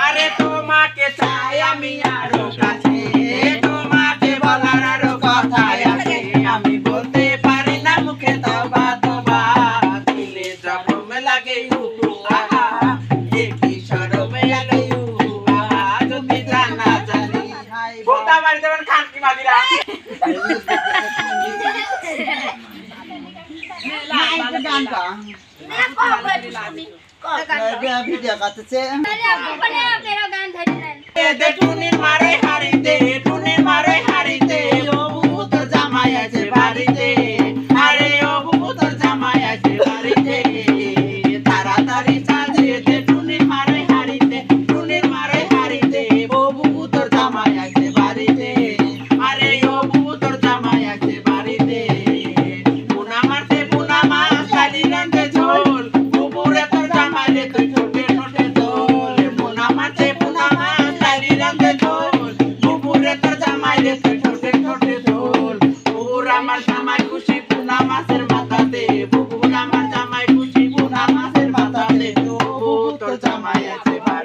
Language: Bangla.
আরে তোমাকে চাই আমি আরো কাছে, তোমাকে বলার আরো কথা আছে, আমি বলতে পারি না মুখে তবা তবা, দিলে জখম লাগে দেখি শরমে লাগে যদি জানা জানি ভোটা মারি দেবেন খানকি মাদিরা। টুনির মারে হারিতে, টুনির মারে হারিতে, ও বুবু তোর জামাই আছে বাড়িতে, আরে ও বুবু তোর জামাই আছে বাড়িতে, তাড়াতাড়ি সাজিয়ে দে টুনির মারে হারিতে, টুনির মারে হারিতে, ও বুবু তোর জামাই আছে বাড়িতে, আরে ও বুবু তোর জামাই আছে বাড়িতে, পুনা মারতে পুনা মাছ কালি রান্ধে ঝোল, বুবুরে তোর জামাই রে তুই ঠোঁটে ঠোঁটে দোল, পুনা মারতে পুনা মাছ কালি রান্ধে ঝোল, বুবুরে তোর জামাই রে তুই ঠোঁটে ঠোঁটে দোল, বুবুর আমার জামাই খুশি পুনা মাছের মাথাতে, বুবুর আমার জামাই খুশি পুনা মাছের মাথাতে, বুবু তোর জামাই আছে বাড়িতে।